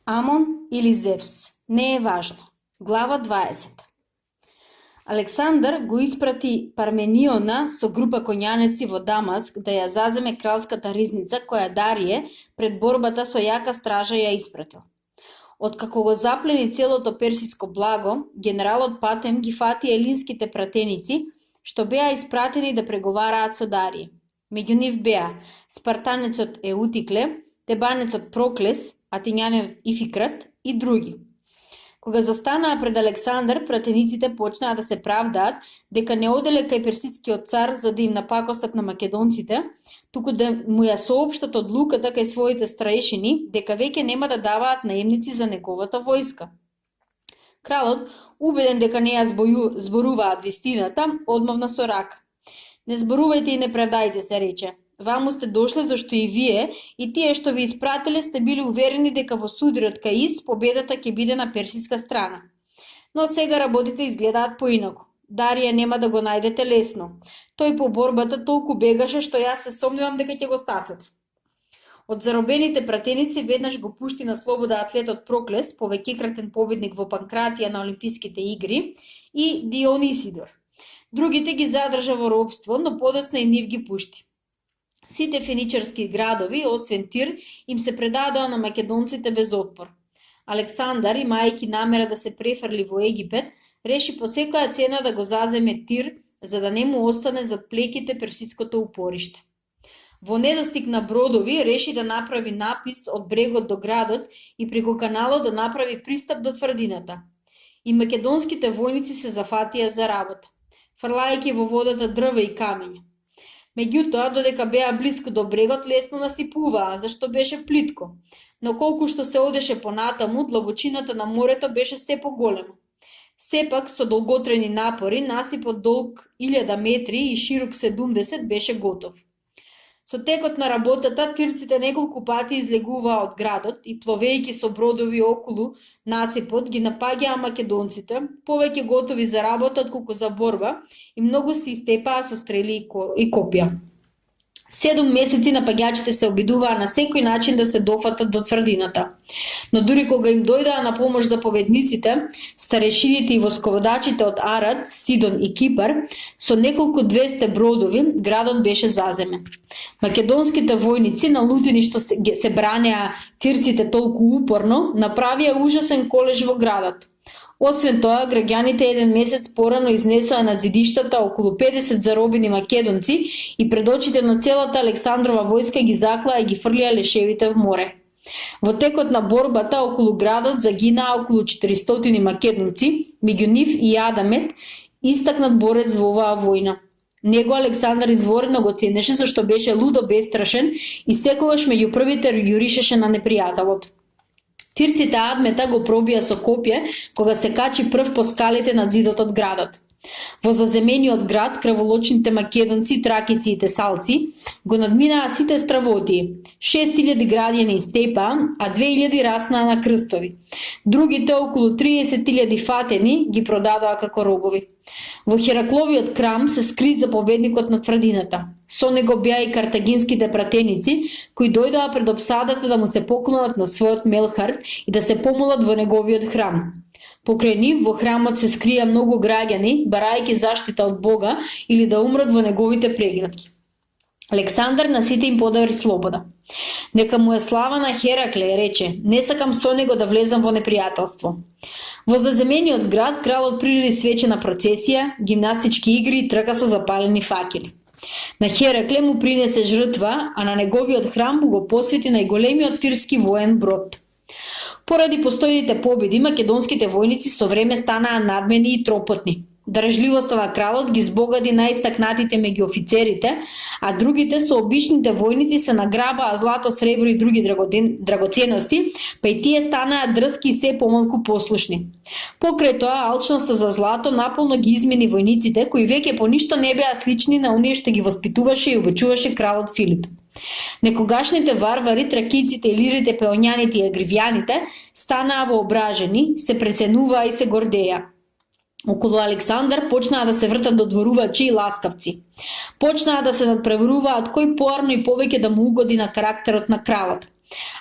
Амон или Зевс? Не е важно. Глава 20. Александар го испрати Пармениона со група конјаници во Дамаск да ја заземе кралската ризница која Дарие пред борбата со јака стража ја испратил. Откако го заплени целото персиско благо, генералот Патем ги фати елинските пратеници, што беа испратени да преговараат со Дарие. Меѓу нив беа спартанецот Еутикле, тебанецот Проклес, атинјанинот Ификрат и други. Кога застанаа пред Александар, пратениците почнаа да се правдаат дека не оделе кај персискиот цар за да им напакосат на македонците, туку да му ја соопштат одлуката кај своите старешини дека веќе нема да даваат наемници за неговата војска. Кралот, убеден дека не ја зборуваат вистината, одмавна со рака. Не зборувајте и не правдајте се, рече. Ваму сте дошле зашто и вие и тие што ви испратиле сте били уверени дека во судирот Каис победата ќе биде на персиска страна. Но сега работите изгледаат поинаку. Дарија нема да го најдете лесно. Тој по борбата толку бегаше што јас се сомневам дека ќе го стасете. Од заробените пратеници веднаш го пушти на слобода атлетот Проклес, повеќекратен победник во Панкратија на Олимписките игри, и Дионисидор. Другите ги задржа во робство, но подоцна и нив ги пушти. Сите феничарски градови, освен Тир, им се предадоа на македонците без отпор. Александар, имајќи намера да се префрли во Египет, реши по секоја цена да го заземе Тир, за да не му остане зад плеките персиското упориште. Во недостиг на бродови, реши да направи напис од брегот до градот и преку каналот да направи пристап до тврдината. И македонските војници се зафатија за работа, фрлајќи во водата дрва и камења. Меѓутоа, додека беа блиску до брегот, лесно насипуваа, зашто беше плитко. Но колку што се одеше понатаму, длабочината на морето беше се поголема. Сепак, со долготрени напори, насипот долг 1000 метри и широк 70 беше готов. Со текот на работата, тирците неколку пати излегуваа од градот и пловејќи со бродови околу насипот ги напаѓаа македонците, повеќе готови за работа отколку за борба, и многу се истепаа со стрели и копија. 7 месеци напаѓачите се обидуваа на секој начин да се дофатат до тврдината. Но дури кога им дојдаа на помош заповедниците, старешините и восководачите од Арад, Сидон и Кипар, со неколку 200 бродови, градот беше заземен. Македонските војници, налудени што се бранеа тирците толку упорно, направија ужасен колеж во градот. Освен тоа, граѓаните еден месец порано изнесоа на зидиштата околу 50 заробени македонци и пред очите на целата Александрова војска ги заклаа и ги фрлија лешевите в море. Во текот на борбата околу градот загинаа околу 400 македонци, меѓу нив и Адамет, истакнат борец во оваа војна. Него Александар изворено го ценеше зашто беше лудо бестрашен и секогаш меѓу првите јуришеше на непријателот. Тирците Адмета го пробија со копје кога се качи прв по скалите над зидот од градот. Во заземениот град, крволочните македонци, тракици и тесалци го надминаа сите стравотии. 6000 граѓани истепаа, а 2000 раснаа на крстови. Другите, околу 30.000 фатени, ги продадоа како робови. Во Херакловиот храм се скри заповедникот на тврдината. Со него беа и картагинските пратеници, кои дојдоа пред обсадата да му се поклонат на својот Мелхард и да се помолат во неговиот храм. Покрај нив во храмот се скрија многу граѓани, барајќи заштита од Бога или да умрат во неговите преградки. Александар на сите им подари слобода. Нека му е слава на Херакле, рече, не сакам со него да влезам во непријателство. Во заземениот град кралот приреди свечена процесија, гимнастички игри и трка со запалени факели. На Херакле му принесе жртва, а на неговиот храм му го посвети најголемиот тирски воен брод. Поради постојните победи, македонските војници со време станаа надмени и тропотни. Држливоста на кралот ги збогади најистакнатите меѓу офицерите, а другите со обичните војници се награбаа злато, сребро и други драгоценности, па и тие станаа дрски и се помалку послушни. Покрај тоа, алчноста за злато наполно ги измени војниците, кои веќе по ништо не беа слични на оние што ги воспитуваше и обучуваше кралот Филип. Некогашните варвари, тракиците, илирите, пеоњаните и агривјаните станаа воображени, се преценуваа и се гордеја. Околу Александар почнаа да се вртат додворувачи и ласкавци. Почнаа да се надпреваруваат кој поарно и повеќе да му угоди на карактерот на кралот.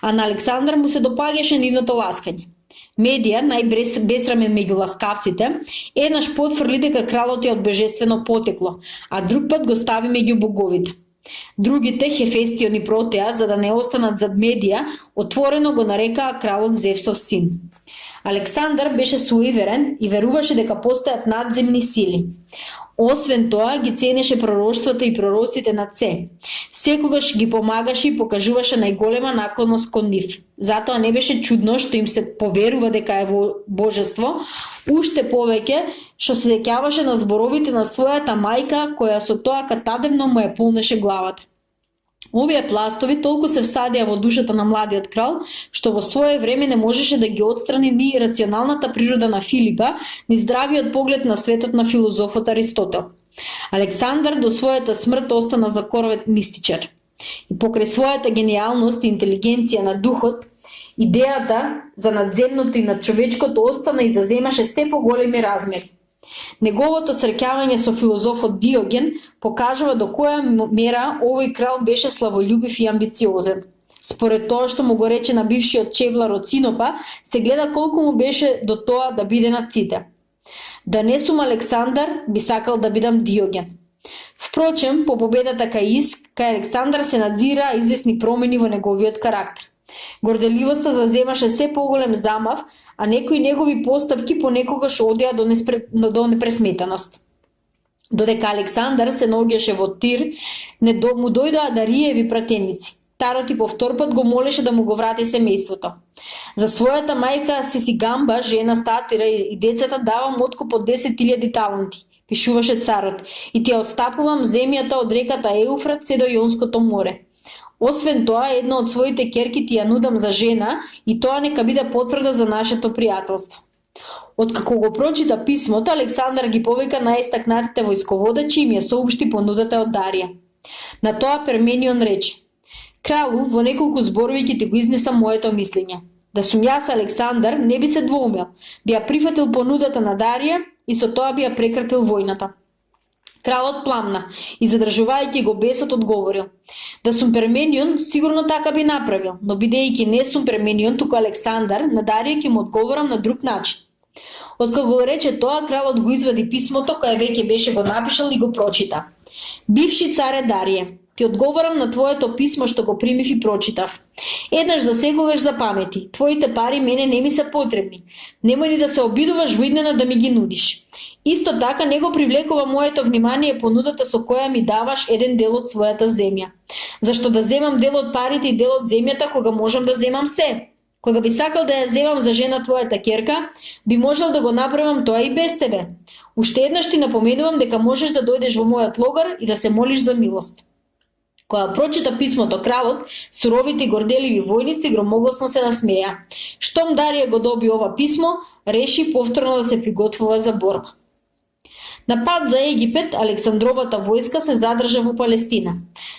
а на Александар му се допаѓаше нивното ласкање. Медија, најбесрамен меѓу ласкавците, еднаш потврли дека кралот е од божествено потекло, а друг пат го стави меѓу боговите. Другите, Хефестион и Протеа, за да не останат зад Медија, отворено го нарекаа кралот Зевсов син. Александар беше суеверен и веруваше дека постојат надземни сили. Освен тоа, ги ценеше пророштвата и пророците над се. Секогаш ги помагаше и покажуваше најголема наклонност кон нив. Затоа не беше чудно што им се поверува дека е божество, уште повеќе што се сеќаваше на зборовите на својата мајка, која со тоа катадевно му ја полнеше главата. Овие пластови толку се всадија во душата на младиот крал, што во свое време не можеше да ги отстрани ни рационалната природа на Филипа, ни здравиот поглед на светот на филозофот Аристотел. Александар до својата смрт остана закоравет мистичар. И покрај својата гениалност и интелигенција на духот, идејата за надземното и надчовечкото остана и заземаше се поголеми размери. Неговото среќавање со филозофот Диоген покажува до која мера овој крал беше славолюбив и амбициозен. Според тоа што му го рече на бившиот чевлар од Синопа, се гледа колку му беше до тоа да биде над сите. Да не сум Александар, би сакал да бидам Диоген. Впрочем, по победата кај Александар се надзираа известни промени во неговиот карактер. Горделивоста заземаше се поголем замав, а некои негови постапки понекогаш одеа до непресметаност. Додека Александар се наоѓаше во Тир, му дојдоа Дариеви пратеници. Тарот и повторпат го молеше да му го врати семејството. За својата мајка Сесигамба, жена Статира и децата давам откуп од 10.000 таланти, пишуваше царот, и ти ја отстапувам земјата од реката Еуфрат се до Јонското море. Освен тоа, една од своите ќерки ти ја нудам за жена и тоа нека биде потврда за нашето пријателство. Откако го прочита писмото, Александар ги повика најистакнатите војсководачи и им ја соопшти понудата од Дарија. На тоа Перменион рече: Кралу, во неколку зборови ќе ти го изнесам моето мислење. Да сум јас Александар, не би се двоумел, би ја прифатил понудата на Дарија и со тоа би ја прекратил војната. Кралот пламна и задржувајќи го бесот одговорил: Да сум Перменион, сигурно така би направил, но бидејќи не сум Перменион, туку Александар, на Дарија ќе му одговорам на друг начин. Откако го рече тоа, кралот го извади писмото кое веќе беше го напишал и го прочита. Бивши царе Дарије, ти одговорам на твоето писмо што го примив и прочитав. Еднаш за секогаш запамети, твоите пари мене не ми се потребни. Немој ни да се обидуваш во иднина да ми ги нудиш. Исто така не го привлекува моето внимание понудата со која ми даваш еден дел од својата земја. Зашто да земам дел од парите и дел од земјата кога можам да земам се? Кога би сакал да ја земам за жена твојата ќерка, би можел да го направам тоа и без тебе. Уште еднаш ти напоменувам дека можеш да дојдеш во мојот логар и да се молиш за милост. Кога прочита писмото кралот, суровите и горделиви војници громогласно се насмеја. Штом Дарија го доби ова писмо, реши повторно да се приготвува за борба. На пат за Египет, Александровата војска се задржа во Палестина.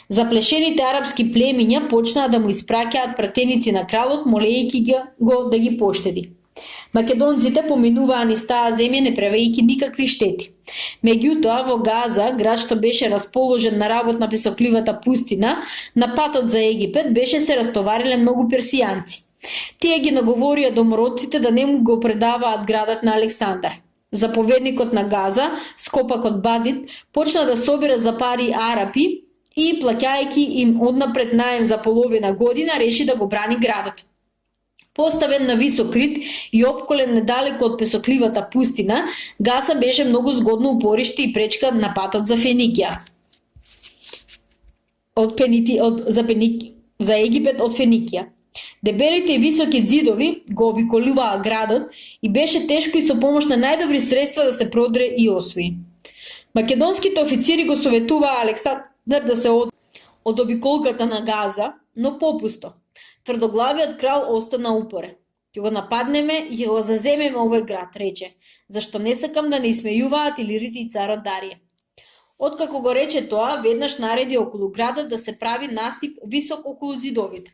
Заплешените арапски племиња почнаа да му испраќаат пратеници на кралот, молејќи го да ги поштеди. Македонците поминуваа низ таа земја не правејќи никакви штети. Меѓутоа, во Газа, град што беше расположен на работ на песокливата пустина, на патот за Египет беше се растовариле многу персијанци. Тие ги наговорија домородците да не му го предаваат градот на Александар. Заповедникот на Газа, скопакот Бадит, почна да собира за пари арапи и, плаќајќи им однапред наем за половина година, реши да го брани градот. Поставен на висок рид и опколен недалеку од песокливата пустина, Газа беше многу згодно упориште и пречка на патот за Феникија. За Египет од Феникија. Дебелите и високи ѕидови го обиколуваа градот и беше тешко и со помош на најдобри средства да се продре и освои. Македонските официри го советуваа Александар да се од обиколката на Газа, но попусто. Тврдоглавиот крал остана упорен. Ќе го нападнеме и ќе го заземеме овој град, рече, зашто не сакам да не исмејуваат илирите и царот Дарија. Откако го рече тоа, веднаш нареди околу градот да се прави настип висок околу ѕидовите.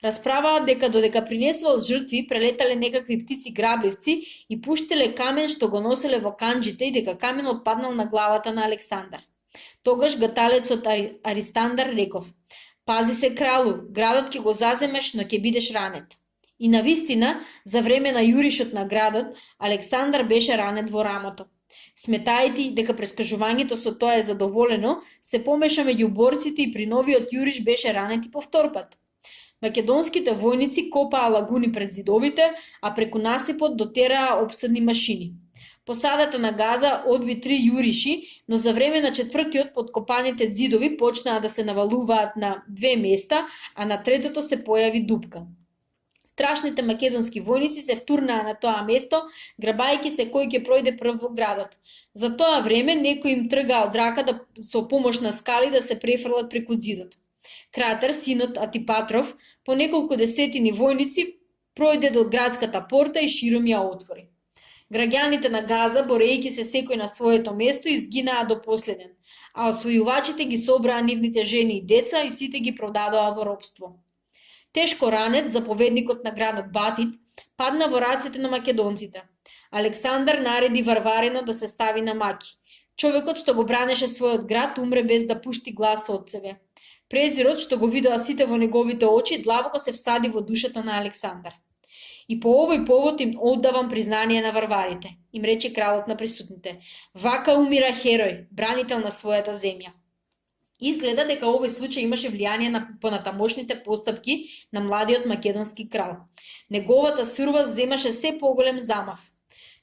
Расправаат дека додека принесувал жртви, прелетале некакви птици грабливци и пуштиле камен што го носеле во канџите и дека каменот паднал на главата на Александар. Тогаш гаталецот Аристандар реков: Пази се кралу, градот ќе го заземеш, но ќе бидеш ранет. И навистина, за време на јуришот на градот, Александар беше ранет во рамото. Сметајќи дека прескажувањето со тоа е задоволено, се помеша меѓу борците и при новиот јуриш беше ранет и повторпат. Македонските војници копаа лагуни пред зидовите, а преку насипот дотераа обсадни машини. Посадата на Газа одби 3 јуриши, но за време на четвртиот подкопаните зидови почнаа да се навалуваат на 2 места, а на третото се појави дупка. Страшните македонски војници се втурнаа на тоа место, грабајќи се кој ќе пројде прв во градот. За тоа време некој им трга од рака да со помош на скали да се префрлат преку зидот. Кратер, синот Атипатров, по неколку десетини војници пројде до градската порта и широм ја отвори. Граѓаните на Газа, борејќи се секој на своето место, изгинаа до последен, а освојувачите ги собраа нивните жени и деца и сите ги продадоа во робство. Тешко ранет, заповедникот на градот Батит, падна во рацете на македонците. Александар нареди варварено да се стави на маки. Човекот што го бранеше својот град умре без да пушти глас од себе. Презирот што го видоа сите во неговите очи длабоко се всади во душата на Александар. И по овој повод им оддавам признание на варварите, им рече кралот на присутните. Вака умира херој, бранител на својата земја. Изгледа дека овој случај имаше влијание на понатамошните постапки на младиот македонски крал. Неговата сурвост земаше се поголем замав.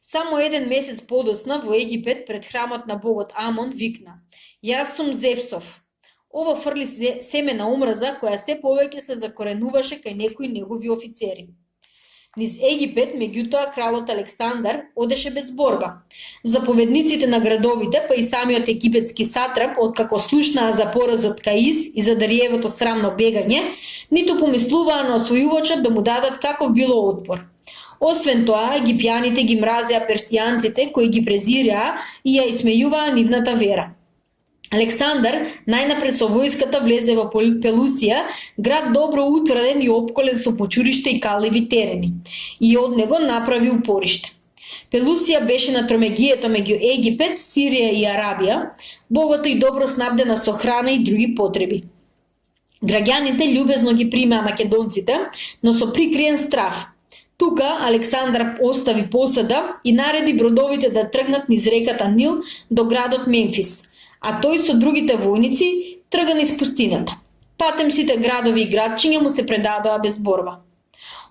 Само 1 месец подосна во Египет пред храмот на богот Амон викна: "Јас сум Зевсов." Ова фрли семе на омраза која се повеќе се закоренуваше кај некои негови офицери. Низ Египет, меѓутоа, кралот Александар одеше без борба. Заповедниците на градовите, па и самиот египетски сатрап, откако слушнаа за поразот Каис и за Дариевото срамно бегање, ниту помислуваа на освојувачот да му дадат каков било отпор. Освен тоа, египјаните ги мразеа персијанците, кои ги презираа и ја исмејуваа нивната вера. Александар најнапред со војската влезе во Пелусија, град добро утврден и опколен со почуриште и каливи терени, и од него направи упориште. Пелусија беше на тромегието меѓу Египет, Сирија и Арабија, богато и добро снабдена со храна и други потреби. Граѓаните љубезно ги примаа македонците, но со прикриен страв. Тука Александар остави посада и нареди бродовите да тргнат низ реката Нил до градот Мемфис, а тој со другите војници трга низ пустината. Патем сите градови и градчиња му се предадоа без борба.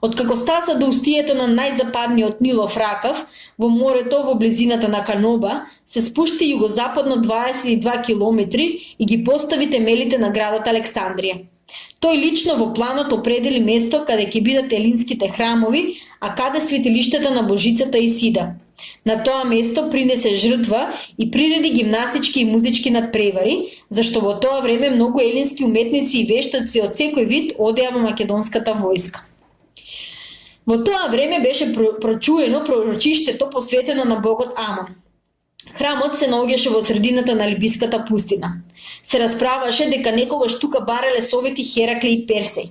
Откако стаса до устието на најзападниот Нилов ракав, во морето во близината на Каноба, се спушти југозападно 22 километри и ги постави темелите на градот Александрија. Тој лично во планот определи место каде ќе бидат елинските храмови, а каде светилиштата на божицата Исида. На тоа место принесе жртва и приреди гимнастички и музички надпревари, зашто во тоа време многу елински уметници и вештаци од секој вид одеа во македонската војска. Во тоа време беше прочуено пророчиштето посветено на богот Амон. Храмот се наоѓаше во средината на Либиската пустина. Се расправаше дека некогаш тука барале совети Херакле и Персеј.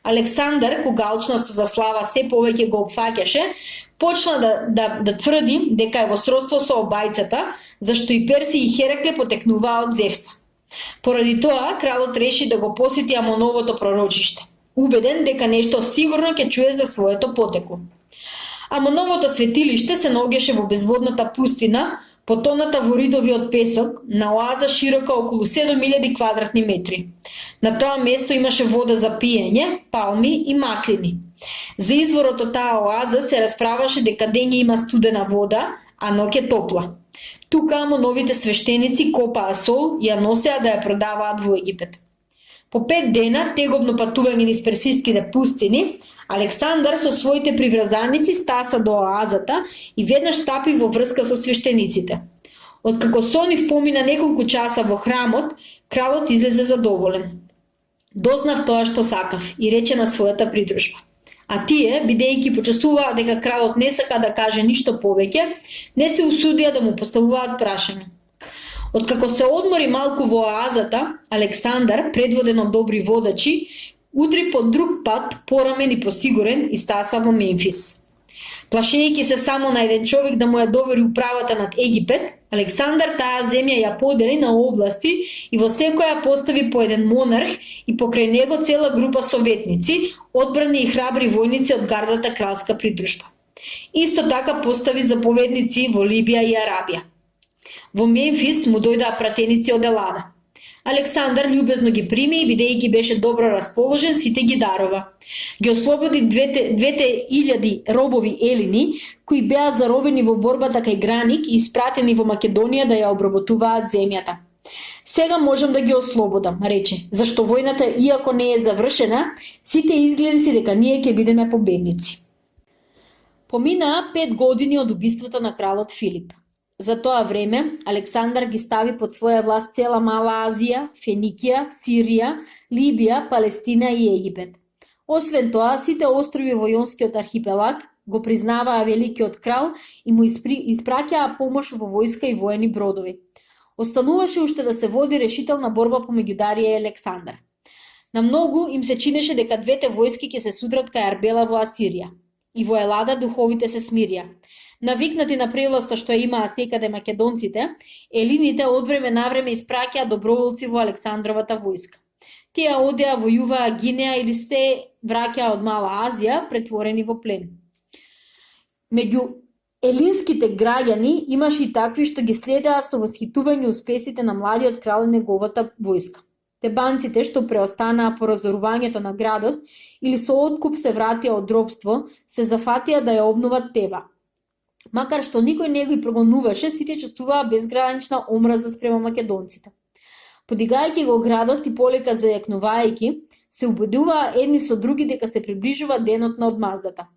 Александар, кога алчноста за слава се повеќе го опфаќаше, почна да тврди дека е во сродство со обајцата, зашто и Персеј и Херакле потекнуваа од Зевса. Поради тоа, кралот реши да го посети Амоновото пророчиште, убеден дека нешто сигурно ќе чуе за своето потекло. Амоновото светилиште се наоѓаше во безводната пустина, потоната во ридови од песок, на оаза широка околу 7000 квадратни метри. На тоа место имаше вода за пиење, палми и маслини. За изворот од таа оаза се расправаше дека дење има студена вода, а ноќе топла. Тука Амоновите свештеници копаа сол и ја носеа да ја продаваат во Египет. По 5 дена тегобно патување низ персиските пустини, Александар со своите приврзаници стаса до оазата и веднаш стапи во врска со свештениците. Откако со нив помина неколку часа во храмот, кралот излезе задоволен. Дознав тоа што сакав и рече на својата придружба. А тие, бидејќи почувствуваа дека кралот не сака да каже ништо повеќе, не се усудија да му поставуваат прашања. Откако се одмори малку во оазата, Александар, предводен од добри водачи, удри по друг пат, порамен и посигурен, и стаса во Мемфис. Плашејќи се само на еден човек да му ја довери управата над Египет, Александар таа земја ја подели на области и во секоја постави по еден монарх и покрај него цела група советници, одбрани и храбри војници од гардата кралска придружба. Исто така постави заповедници во Либија и Арабија. Во Мемфис му дојдаа пратеници од Елада. Александар љубезно ги прими и бидејќи беше добро расположен, сите ги дарова. Ги ослободи 2000 робови елини, кои беа заробени во борбата кај Граник и испратени во Македонија да ја обработуваат земјата. Сега можам да ги ослободам, рече, зашто војната, иако не е завршена, сите изгледи си дека ние ќе бидеме победници. Поминаа 5 години од убиството на кралот Филип. За тоа време, Александар ги стави под своја власт цела Мала Азија, Феникија, Сирија, Либија, Палестина и Египет. Освен тоа, сите острови во Јонскиот архипелаг го признаваа великиот крал и му испраќаа помош во војска и воени бродови. Остануваше уште да се води решителна борба помеѓу Дарија и Александар. На многу им се чинеше дека двете војски ќе се судрат кај Арбела во Асирија. И во Елада духовите се смирија. Навикнати на преласта што имаа секаде македонците, елините од време на време испраќаа доброволци во Александровата војска. Тие одеа војуваа Гинеа или се враќаа од Мала Азија, претворени во плен. Меѓу елинските граѓани имаше и такви што ги следеа со восхитување успесите на младиот крал и неговата војска. Тебанците што преостанаа по разорувањето на градот или со откуп се вратија од робство, се зафатија да ја обноват Теба. Макар што никој не ги прогонуваше, сите чувствуваа безгранична омраза спрема македонците. Подигајќи го градот и полека зајакнувајќи, се убедуваа едни со други дека се приближува денот на одмаздата.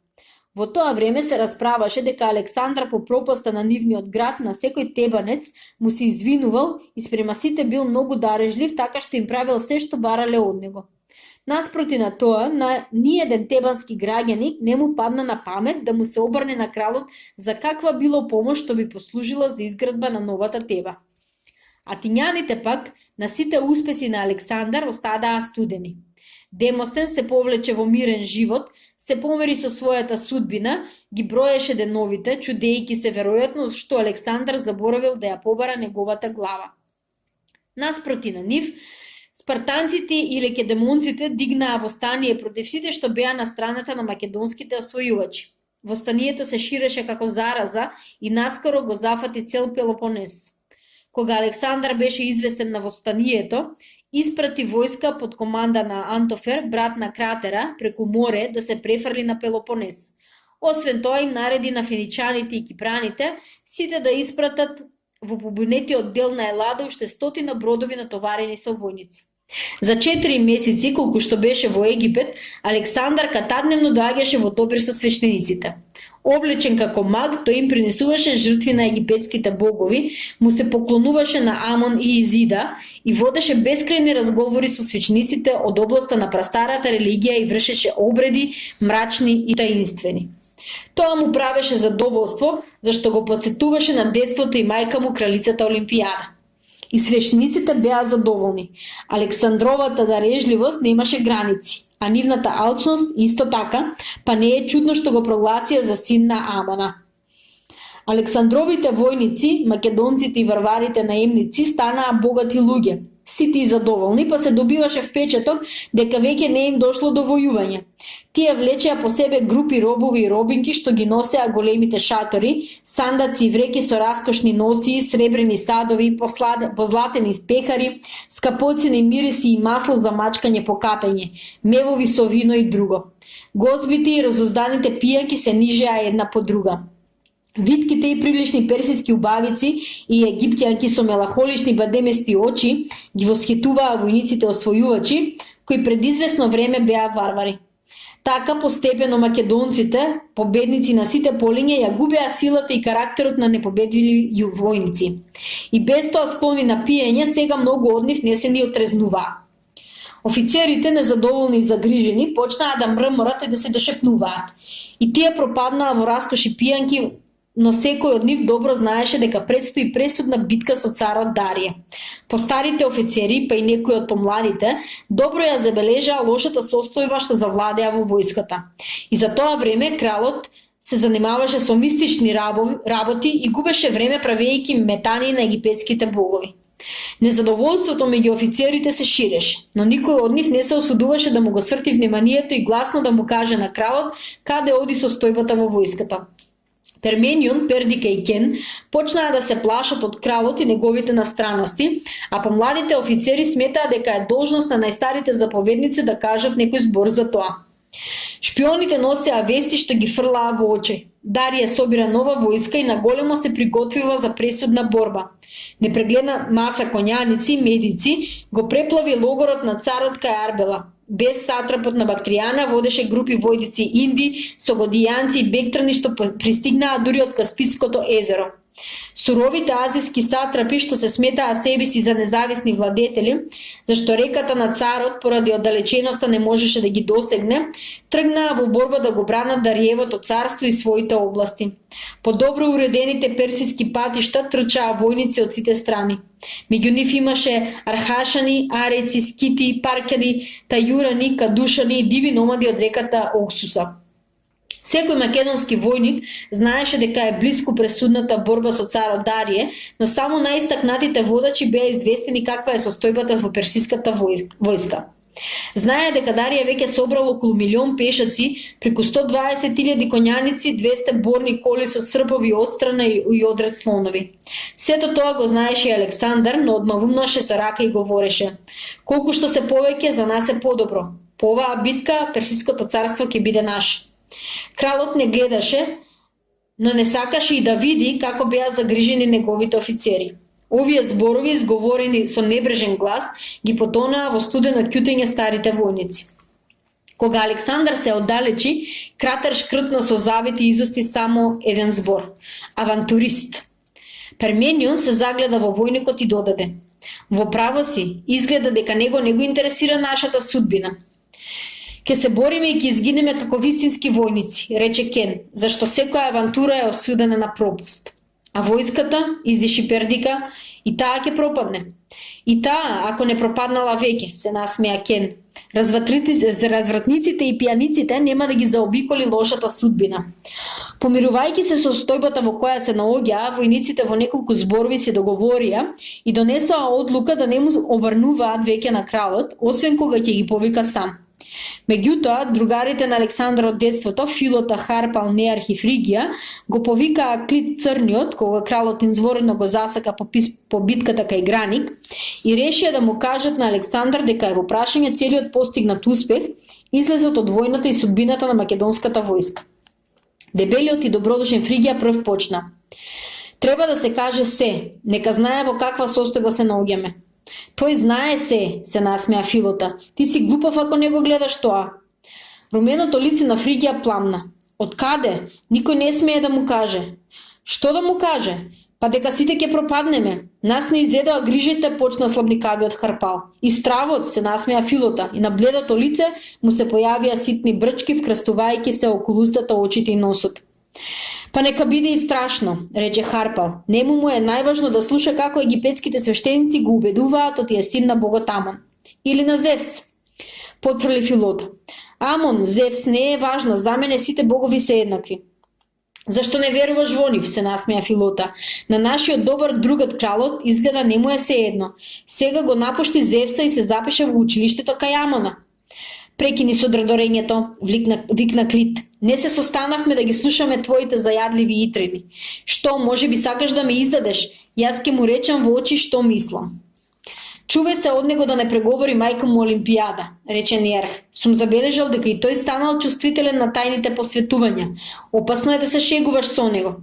Во тоа време се расправаше дека Александар по пропаста на нивниот град на секој тебанец му се извинувал и спрема сите бил многу дарежлив, така што им правил се што барале од него. Наспроти на тоа, на ниеден тебански граѓаник не му падна на памет да му се обрне на кралот за каква било помош што би послужила за изградба на новата Теба. Атињаните пак на сите успеси на Александар остадаа студени. Демостен се повлече во мирен живот, се помери со својата судбина, ги броеше деновите, чудејќи се веројатно што Александар заборавил да ја побара неговата глава. Наспроти на нив, спартанците и лекедемонците дигнаа востание против сите што беа на страната на македонските освојувачи. Востанието се ширеше како зараза и наскоро го зафати цел Пелопонес. Кога Александар беше известен на востанието, испрати војска под команда на Антофер, брат на Кратера, преку море да се префрли на Пелопонес. Освен тоа им нареди на феничаните и кипраните сите да испратат во побунетиот дел на Елада уште 100 бродови натоварени со војници. За 4 месеци, колку што беше во Египет, Александар катадневно доаѓаше во допир со свештениците. Облечен како маг, тој им принесуваше жртви на египетските богови, му се поклонуваше на Амон и Изида и водеше бескрајни разговори со свечениците од областа на прастарата религија и вршеше обреди мрачни и таинствени. Тоа му правеше задоволство, зашто го потсетуваше на детството и мајка му кралицата Олимпијада. И свештениците беа задоволни. Александровата дарежливост немаше граници, а нивната алчност исто така, па не е чудно што го прогласија за син на Амона. Александровите војници, македонците и варварите наемници станаа богати луѓе, сите и задоволни, па се добиваше впечаток дека веќе не им дошло до војување. Тие влечеа по себе групи робови и робинки што ги носеа големите шатори, сандаци и вреки со раскошни носи, сребрени садови, позлатени пехари, скапоцени мириси и масло за мачкање по капење, мевови со вино и друго. Гозбите и разузданите пијанки се нижеа една по друга. Витките и прилични персиски убавици и египтјанки со мелахолични бадемести очи ги восхитуваа војниците освојувачи, кои пред известно време беа варвари. Така постепено македонците, победници на сите полиња, ја губеа силата и карактерот на непобедливи војници. И без тоа склони на пиење, сега многу од нив не се ни отрезнуваа. Офицерите, незадоволни и загрижени, почнаа да мрморат и да се дошепнуваат. И тие пропаднаа во раскоши пијанки, но секој од нив добро знаеше дека предстои пресудна битка со царот Дарија. Постарите офицери, па и некои од помладите, добро ја забележаа лошата состојба што завладеа во војската. И за тоа време кралот се занимаваше со мистични работи и губеше време правејќи метани на египетските богови. Незадоволството меѓу офицерите се ширеше, но никој од нив не се осудуваше да му го сврти вниманието и гласно да му каже на кралот каде оди состојбата во војската. Перменион, Пердика и Кен почнаа да се плашат од кралот и неговите настраности, а помладите офицери сметаа дека е должност на најстарите заповедници да кажат некој збор за тоа. Шпионите носеа вести што ги фрлаа во очи. Дарија собира нова војска и наголемо се приготвила за пресудна борба. Непрегледна маса коњаници и медици го преплави логорот на царот кај Арбела. Без сатрапот на Бактријана водеше групи војдици инди, согодијанци и бектрани што пристигнаа дури од Каспиското езеро. Суровите азиски сатрапи што се сметаа себе си за независни владетели, зашто реката на царот поради оддалеченоста не можеше да ги досегне, тргнаа во борба да го бранат Дариевото царство и своите области. По добро уредените персиски патишта трчаа војници од сите страни. Меѓу нив имаше архашани, ареци, скити, паркјани, тајурани, кадушани и диви номади од реката Оксуса. Секој македонски војник знаеше дека е блиску пресудната борба со царот Дарие, но само најистакнатите водачи беа известени каква е состојбата во персиската војска. Знае дека Дарија веќе собрал околу 1.000.000 пешаци, преку 120.000 коњаници, 200 борни коли со српови отстрана и одред слонови. Сето тоа го знаеше и Александар, но одмавумнаше со рака и говореше: колку што се повеќе, за нас е подобро. По оваа битка Персиското царство ќе биде наше. Кралот не гледаше, но не сакаше и да види како беа загрижени неговите офицери. Овие зборови, изговорени со небрежен глас, ги потонаа во студено ќутење старите војници. Кога Александар се оддалечи, Кратер шкртна со завити и изусти само еден збор: авантурист. Перменион се загледа во војникот и додаде: во право си, изгледа дека него не го интересира нашата судбина. Ке се бориме и ке изгинеме како вистински војници, рече Кен, зашто секоја авантура е осудена на пропаст. А војската, издиши Пердика, и таа ќе пропадне. И таа, ако не пропаднала веќе, се насмеа Кен. Развратниците и пијаниците нема да ги заобиколи лошата судбина. Помирувајќи се со состојбата во која се наоѓаа, војниците во неколку зборови се договорија и донесоа одлука да не му обрнуваат веќе на кралот, освен кога ќе ги повика сам. Меѓутоа, другарите на Александар од детството, Филота, Харпал, Неарх и Фригија, го повикаа Клит Црниот, кога кралот инзворено го засака по битката кај Граник, и решија да му кажат на Александар дека е во прашање целиот постигнат успех, излезот од војната и судбината на македонската војска. Дебелиот и добродушен Фригија прв почна: треба да се каже се, нека знае во каква состојба се наоѓаме. Тој знае се насмеа Филота. Ти си глупав ако не го гледаш тоа. Руменото лице на Фригија пламна. Од каде? Никој не смее да му каже. Што да му каже? Па дека сите ќе пропаднеме. Нас не изедоа грижите, почна слабникавиот Харпал. И стравот, се насмеа Филота, и на бледото лице му се појавија ситни брчки, вкрстувајќи се околу устата, очите и носот. Па нека биде и страшно, рече Харпал. Нему му е најважно да слуша како египетските свештеници го убедуваат оти е син на богот Амон. Или на Зевс, потврли Филота. Амон, Зевс не е важно, за мене сите богови се еднакви. Зашто не веруваш во нив, се насмеа Филота. На нашиот добар другат кралот изгледа не му е се едно. Сега го напушти Зевса и се запише во училиштето кај Амона. Прекини со дредорењето, викна Клит. Не се состанавме да ги слушаме твоите зајадливи итрени. Што, може би сакаш да ме издадеш? Јас ке му речам во очи што мислам. Чувај се од него да не преговори мајка му Олимпијада, рече Неарх. Сум забележал дека и тој станал чувствителен на тајните посветувања. Опасно е да се шегуваш со него.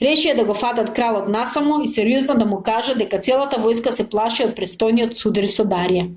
Решија да го фатат кралот насамо и сериозно да му кажа дека целата војска се плаши од престојниот судар со Дарија.